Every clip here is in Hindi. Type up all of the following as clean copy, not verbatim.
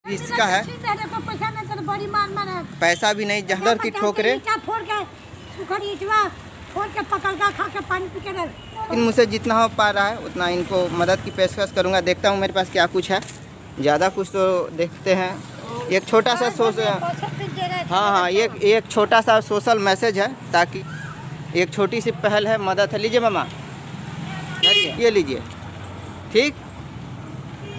इसका है पैसा भी नहीं, जहर की ठोकरे लेकिन मुझसे जितना हो पा रहा है उतना इनको मदद की पेशकश करूंगा। देखता हूँ मेरे पास क्या कुछ है, ज़्यादा कुछ तो देखते हैं। एक छोटा सा हाँ एक छोटा सा सोशल मैसेज है, ताकि एक छोटी सी पहल है, मदद है। लीजिए मामा, ये लीजिए, ठीक,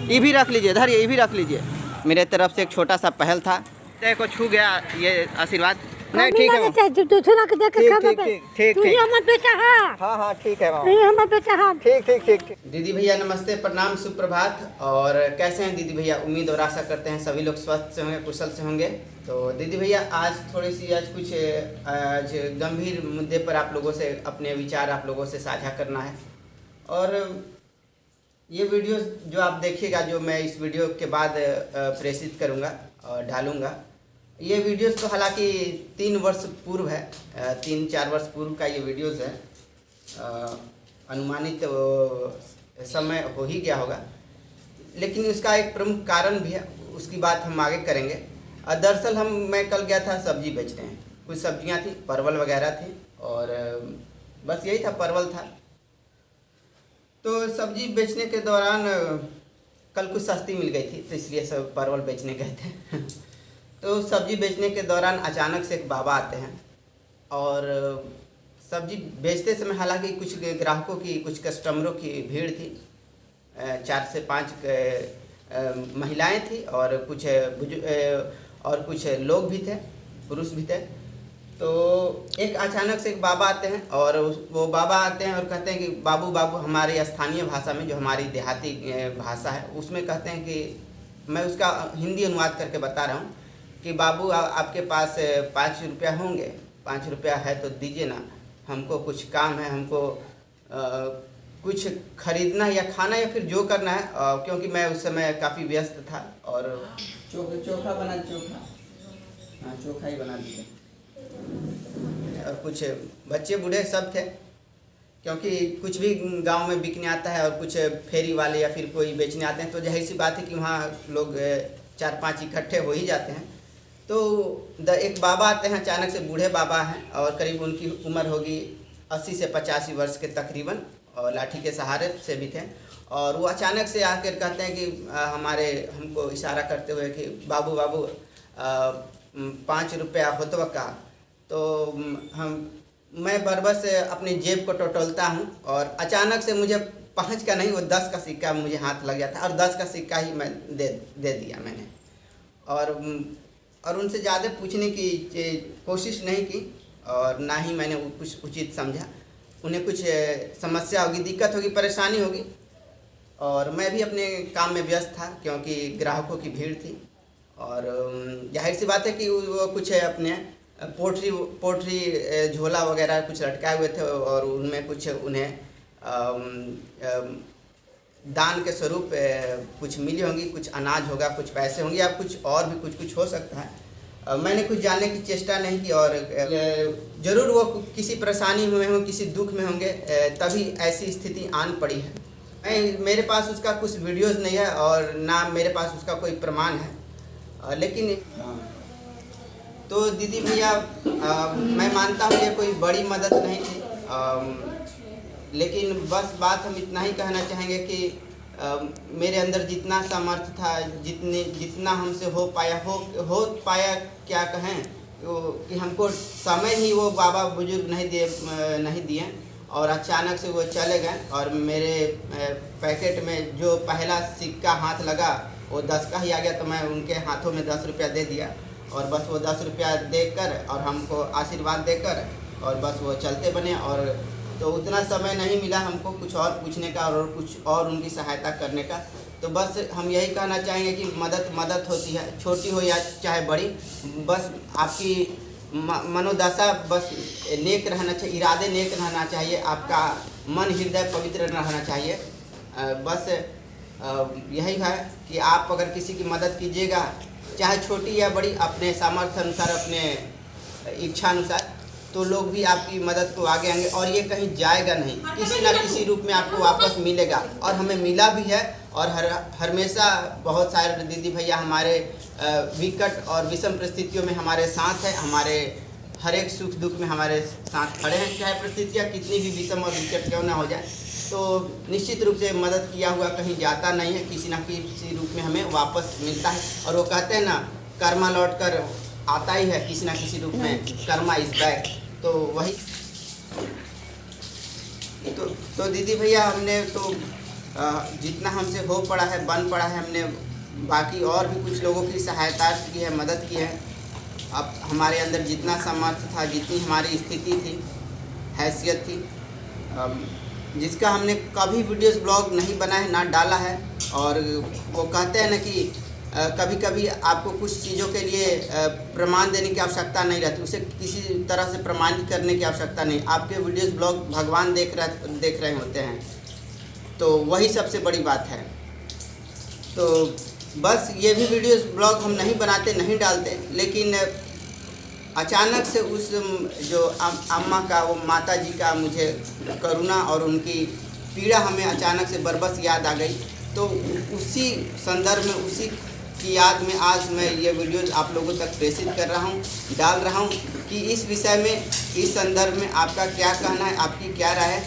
ये भी रख लीजिए, धरिए, ये भी रख लीजिए। मेरे तरफ से एक छोटा सा पहल था, को छू गया ये आशीर्वाद। नहीं ठीक है, ठीक। दीदी भैया नमस्ते, प्रणाम, सुप्रभात। और कैसे हैं दीदी भैया? उम्मीद और आशा करते हैं सभी लोग स्वस्थ से होंगे, कुशल से होंगे। तो दीदी भैया आज कुछ गंभीर मुद्दे पर आप लोगों से अपने विचार आप लोगों से साझा करना है। और ये वीडियो जो आप देखिएगा, जो मैं इस वीडियो के बाद प्रेषित करूँगा और डालूँगा, ये वीडियोस तो हालांकि 3 वर्ष पूर्व है, 3-4 वर्ष पूर्व का ये वीडियोस है। अनुमानित समय हो ही गया होगा, लेकिन इसका एक प्रमुख कारण भी है, उसकी बात हम आगे करेंगे। दरअसल मैं कल गया था सब्जी बेचने, कुछ सब्जियां थी, परवल वगैरह थी, और बस यही था, परवल था। तो सब्जी बेचने के दौरान कल कुछ सस्ती मिल गई थी, तो इसलिए सब परवल बेचने गए थे। तो सब्जी बेचने के दौरान अचानक से एक बाबा आते हैं, और सब्जी बेचते समय हालांकि कुछ ग्राहकों की, कुछ कस्टमरों की भीड़ थी। 4 से 5 महिलाएं थी, और कुछ लोग भी थे, पुरुष भी थे। तो एक अचानक से एक बाबा आते हैं, और वो बाबा आते हैं और कहते हैं कि बाबू बाबू, हमारी स्थानीय भाषा में, जो हमारी देहाती भाषा है, उसमें कहते हैं कि, मैं उसका हिंदी अनुवाद करके बता रहा हूँ कि बाबू आपके पास 5 रुपया होंगे? 5 रुपया है तो दीजिए ना, हमको कुछ काम है, हमको कुछ खरीदना है या खाना या फिर जो करना है, क्योंकि मैं उस समय काफ़ी व्यस्त था। और चोखा बना, हाँ चोखा ही बना दीजिए। और कुछ बच्चे बूढ़े सब थे, क्योंकि कुछ भी गांव में बिकने आता है और कुछ फेरी वाले या फिर कोई बेचने आते हैं, तो जाहिर सी बात है कि वहाँ लोग 4-5 इकट्ठे हो ही जाते हैं। तो एक बाबा आते हैं, अचानक से बूढ़े बाबा हैं, और करीब उनकी उम्र होगी 80 से 85 वर्ष के तकरीबन, और लाठी के सहारे से भी थे। और वो अचानक से आकर कहते हैं कि हमको इशारा करते हुए कि बाबू 5 रुपया होतवा का। तो मैं बरबर से अपनी जेब को टटोलता हूँ, और अचानक से मुझे 5 का नहीं, वो 10 का सिक्का मुझे हाथ लग गया था, और 10 का सिक्का ही मैं दे दिया मैंने। और उनसे ज़्यादा पूछने की कोशिश नहीं की, और ना ही मैंने कुछ उचित समझा। उन्हें कुछ समस्या होगी, दिक्कत होगी, परेशानी होगी, और मैं भी अपने काम में व्यस्त था, क्योंकि ग्राहकों की भीड़ थी। और जाहिर सी बात है कि वो कुछ अपने पोट्री झोला वगैरह कुछ लटकाए हुए थे, और उनमें कुछ उन्हें दान के स्वरूप कुछ मिली होंगी, कुछ अनाज होगा, कुछ पैसे होंगे, या कुछ और भी कुछ हो सकता है। मैंने कुछ जानने की चेष्टा नहीं की, और ज़रूर वो किसी परेशानी में होंगे, किसी दुख में होंगे, तभी ऐसी स्थिति आन पड़ी है। मेरे पास उसका कुछ वीडियोज़ नहीं है, और ना मेरे पास उसका कोई प्रमाण है, लेकिन तो दीदी भैया, मैं मानता हूँ ये कोई बड़ी मदद नहीं थी, लेकिन बस बात हम इतना ही कहना चाहेंगे कि मेरे अंदर जितना सामर्थ्य था, जितना हमसे हो पाया क्या कहें, कि हमको समय ही वो बाबा बुजुर्ग नहीं दिए, और अचानक से वो चले गए। और मेरे पैकेट में जो पहला सिक्का हाथ लगा वो 10 का ही आ गया, तो मैं उनके हाथों में 10 रुपया दे दिया, और बस वो 10 रुपया देकर और हमको आशीर्वाद देकर, और बस वो चलते बने। और तो उतना समय नहीं मिला हमको कुछ और पूछने का, और कुछ और उनकी सहायता करने का। तो बस हम यही कहना चाहेंगे कि मदद होती है, छोटी हो या चाहे बड़ी, बस आपकी मनोदशा बस नेक रहना चाहिए, इरादे नेक रहना चाहिए, आपका मन हृदय पवित्र रहना चाहिए। बस यही है कि आप अगर किसी की मदद कीजिएगा, चाहे छोटी या बड़ी, अपने सामर्थ्य अनुसार, अपने इच्छा अनुसार, तो लोग भी आपकी मदद को आगे आएंगे, और ये कहीं जाएगा नहीं, किसी ना किसी रूप में आपको वापस मिलेगा। और हमें मिला भी है, और हमेशा बहुत सारे दीदी भैया हमारे विकट और विषम परिस्थितियों में हमारे साथ हैं, हमारे हर एक सुख दुख में हमारे साथ खड़े हैं, चाहे परिस्थितियाँ कितनी भी विषम और विकट क्यों ना हो जाए। तो निश्चित रूप से मदद किया हुआ कहीं जाता नहीं है, किसी न किसी रूप में हमें वापस मिलता है। और वो कहते हैं ना, कर्मा लौट कर आता ही है किसी न किसी रूप में, कर्मा इज बैक। तो वही तो दीदी भैया हमने तो जितना हमसे हो पड़ा है, बन पड़ा है, हमने बाकी और भी कुछ लोगों की सहायता की है, मदद की है। अब हमारे अंदर जितना सामर्थ्य था, जितनी हमारी स्थिति थी, हैसियत थी, जिसका हमने कभी वीडियोस ब्लॉग नहीं बना है, ना डाला है। और वो कहते हैं ना कि कभी कभी आपको कुछ चीज़ों के लिए प्रमाण देने की आवश्यकता नहीं रहती, उसे किसी तरह से प्रमाणित करने की आवश्यकता नहीं। आपके वीडियोस ब्लॉग भगवान देख रहे होते हैं, तो वही सबसे बड़ी बात है। तो बस ये भी वीडियोस ब्लॉग हम नहीं बनाते, नहीं डालते, लेकिन अचानक से उस जो अम्मा का, वो माता जी का मुझे करुणा और उनकी पीड़ा हमें अचानक से बरबस याद आ गई। तो उसी संदर्भ में, उसी की याद में आज मैं ये वीडियोस आप लोगों तक प्रेषित कर रहा हूँ, डाल रहा हूँ कि इस विषय में, इस संदर्भ में आपका क्या कहना है, आपकी क्या राय है।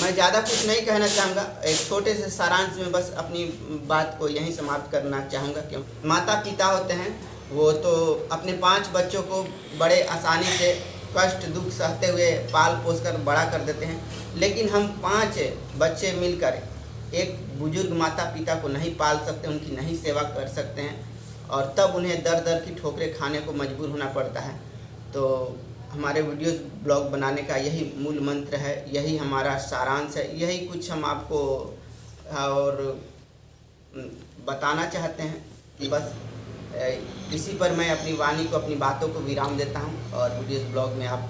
मैं ज़्यादा कुछ नहीं कहना चाहूँगा, एक छोटे से सारांश में बस अपनी बात को यहीं समाप्त करना चाहूँगा। क्यों माता पिता होते हैं, वो तो अपने 5 बच्चों को बड़े आसानी से कष्ट दुख सहते हुए पाल पोस कर बड़ा कर देते हैं, लेकिन हम 5 बच्चे मिलकर एक बुजुर्ग माता पिता को नहीं पाल सकते, उनकी नहीं सेवा कर सकते हैं, और तब उन्हें दर दर की ठोकरें खाने को मजबूर होना पड़ता है। तो हमारे वीडियोस ब्लॉग बनाने का यही मूल मंत्र है, यही हमारा सारांश है, यही कुछ हम आपको और बताना चाहते हैं कि बस इसी पर मैं अपनी वाणी को, अपनी बातों को विराम देता हूं। और वीडियोस ब्लॉग में आप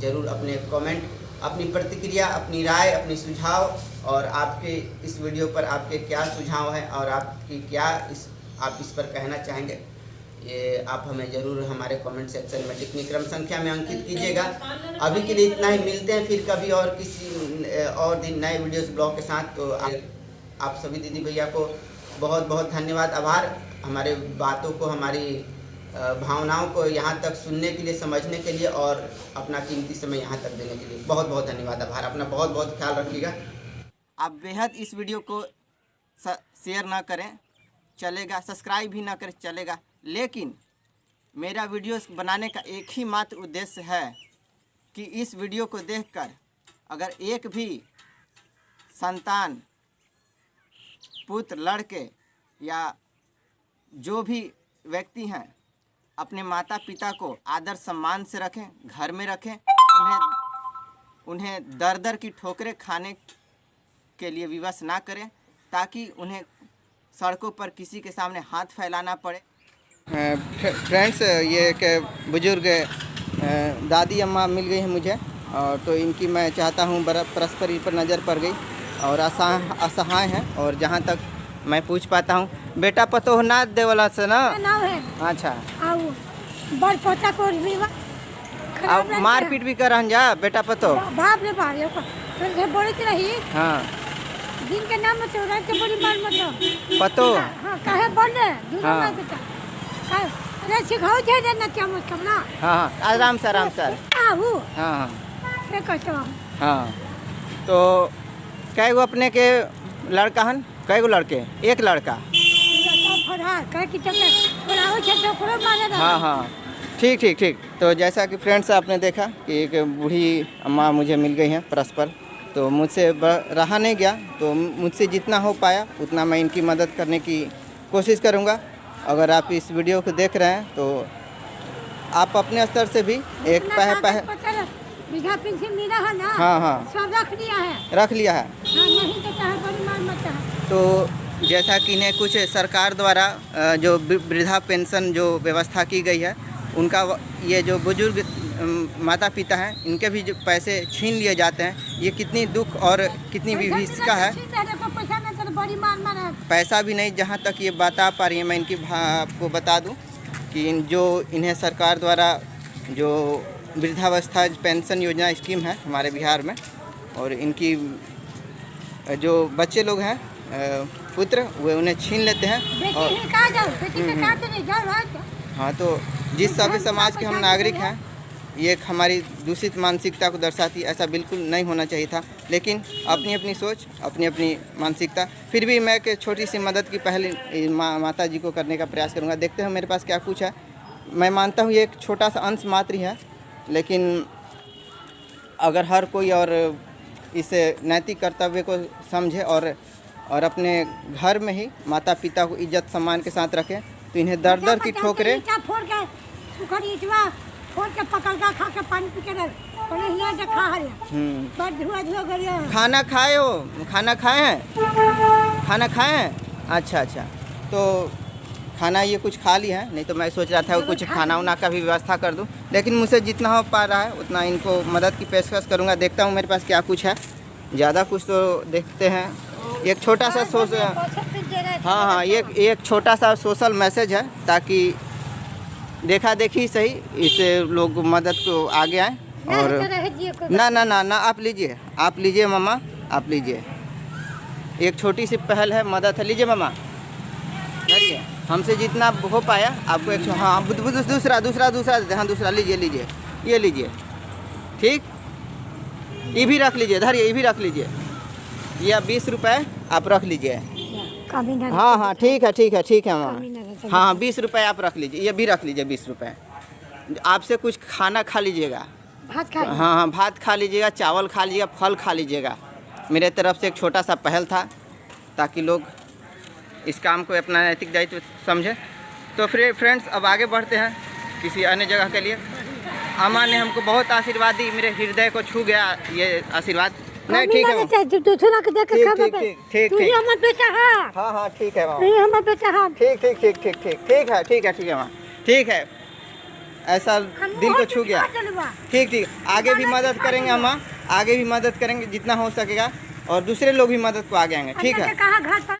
ज़रूर अपने कमेंट, अपनी प्रतिक्रिया, अपनी राय, अपनी सुझाव, और आपके इस वीडियो पर आपके क्या सुझाव हैं और आपकी क्या आप इस पर कहना चाहेंगे, ये आप हमें ज़रूर हमारे कमेंट सेक्शन में टिप्पणी क्रम संख्या में अंकित कीजिएगा। अभी के लिए इतना ही, मिलते हैं फिर कभी और किसी और दिन नए वीडियोस ब्लॉग के साथ। तो आप सभी दीदी भैया को बहुत बहुत धन्यवाद, आभार, हमारे बातों को, हमारी भावनाओं को यहाँ तक सुनने के लिए, समझने के लिए, और अपना कीमती समय यहाँ तक देने के लिए बहुत बहुत धन्यवाद, आभार। अपना बहुत बहुत ख्याल रखिएगा। आप बेहद इस वीडियो को शेयर ना करें चलेगा, सब्सक्राइब भी ना करें चलेगा, लेकिन मेरा वीडियोस बनाने का एक ही मात्र उद्देश्य है कि इस वीडियो को देखकर अगर एक भी संतान, पुत्र, लड़के या जो भी व्यक्ति हैं, अपने माता पिता को आदर सम्मान से रखें, घर में रखें, उन्हें दर दर की ठोकरें खाने के लिए विवश ना करें, ताकि उन्हें सड़कों पर किसी के सामने हाथ फैलाना पड़े। फ्रेंड्स, ये एक बुजुर्ग दादी अम्मा मिल गई हैं मुझे, और तो इनकी मैं चाहता हूँ परस्पर इन पर नज़र पड़ गई और असहाय हैं। और जहाँ तक मैं पूछ पाता हूँ, बेटा पतो ना देवला से ना, अच्छा, बड़ पोता को भी अब मारपीट भी कर जा बेटा पतो, बाप रे बाप, फिर बोले रही, हाँ, दिन के नाम से रात के बड़ी मार मतलब पतो, हां काहे बोले दूर ना बेटा, अरे सिखाओ जे ना क्या मत करना, हाँ, आराम से आओ, हाँ ये कहते हो, हाँ। तो कै गो अपने के लड़का हन, कै गो लड़के, एक लड़का, हाँ हाँ, ठीक ठीक ठीक। तो जैसा कि फ्रेंड्स आपने देखा कि एक बूढ़ी अम्मा मुझे मिल गई हैं परस्पर, तो मुझसे रहा नहीं गया, तो मुझसे जितना हो पाया उतना मैं इनकी मदद करने की कोशिश करूंगा। अगर आप इस वीडियो को देख रहे हैं तो आप अपने स्तर से भी एक हाँ हाँ सब रख लिया है। तो जैसा कि इन्हें कुछ सरकार द्वारा जो वृद्धा पेंशन जो व्यवस्था की गई है, उनका ये जो बुजुर्ग माता पिता हैं, इनके भी जो पैसे छीन लिए जाते हैं, ये कितनी दुख और कितनी विभीषिका है। पैसा भी नहीं, जहाँ तक ये बता पा रही है, मैं इनकी आपको बता दूं कि जो इन्हें सरकार द्वारा जो वृद्धावस्था पेंशन योजना स्कीम है हमारे बिहार में, और इनकी जो बच्चे लोग हैं पुत्र वे उन्हें छीन लेते हैं। और बेटी कहाँ जाओ, बेटी के साथ नहीं जाओ रात। हाँ, तो जिस सभ्य समाज के हम नागरिक हैं, ये एक हमारी दूषित मानसिकता को दर्शाती है। ऐसा बिल्कुल नहीं होना चाहिए था, लेकिन अपनी अपनी सोच, अपनी अपनी मानसिकता। फिर भी मैं एक छोटी सी मदद की पहले माता जी को करने का प्रयास करूँगा। देखते हैं मेरे पास क्या कुछ है। मैं मानता हूँ ये एक छोटा सा अंश मात्र ही है, लेकिन अगर हर कोई और इसे नैतिक कर्तव्य को समझे और अपने घर में ही माता पिता को इज्जत सम्मान के साथ रखें, तो इन्हें दर दर की ठोकरें फोड़ के सुखड़ी इचवा फोड़ के पकड़ के खा के पानी पी के रह और हिला के खा है। पर धुआ धुआ गरिया। खाना खाए हो? खाना खाए हैं? खाना खाए हैं? अच्छा, तो खाना ये कुछ खा लिया है। नहीं तो मैं सोच रहा था कुछ खाना उना का भी व्यवस्था कर दूं, लेकिन मुझसे जितना हो पा रहा है उतना इनको मदद की पेशकश करूंगा। देखता हूं मेरे पास क्या कुछ है। ज़्यादा कुछ तो देखते हैं। एक छोटा सा हाँ, एक छोटा सा सोशल मैसेज है, ताकि देखा देखी सही इससे लोग मदद को आगे आए। और ना आप लीजिए मामा, आप लीजिए। एक छोटी सी पहल है, मदद है। लीजिए मामा, धरिए। हमसे जितना हो पाया आपको एक हाँ दूसरा देते। हाँ, दूसरा लीजिए, ये लीजिए। ठीक, ये भी रख लीजिए। धरिए, ये भी रख लीजिए। ये 20 रुपये आप रख लीजिए। हाँ, ठीक है मामा। हाँ, 20 रुपये आप रख लीजिए। ये भी रख लीजिए 20 रुपये। आपसे कुछ खाना खा लीजिएगा। हाँ, भात खा लीजिएगा, चावल खा लीजिएगा, फल खा लीजिएगा। मेरे तरफ से एक छोटा सा पहल था, ताकि लोग इस काम को अपना नैतिक दायित्व समझे। तो फिर फ्रेंड्स, अब आगे बढ़ते हैं किसी अन्य जगह के लिए। अम्मा ने हमको बहुत आशीर्वाद दी, मेरे हृदय को छू गया ये आशीर्वाद। नहीं, ठीक है, ठीक, हाँ, ठीक है मामा, ठीक है मामा, ठीक है। ऐसा दिल को छू गया। ठीक, आगे भी मदद करेंगे अम्मा, आगे भी मदद करेंगे जितना हो सकेगा, और दूसरे लोग भी मदद को आगे आएंगे। ठीक है।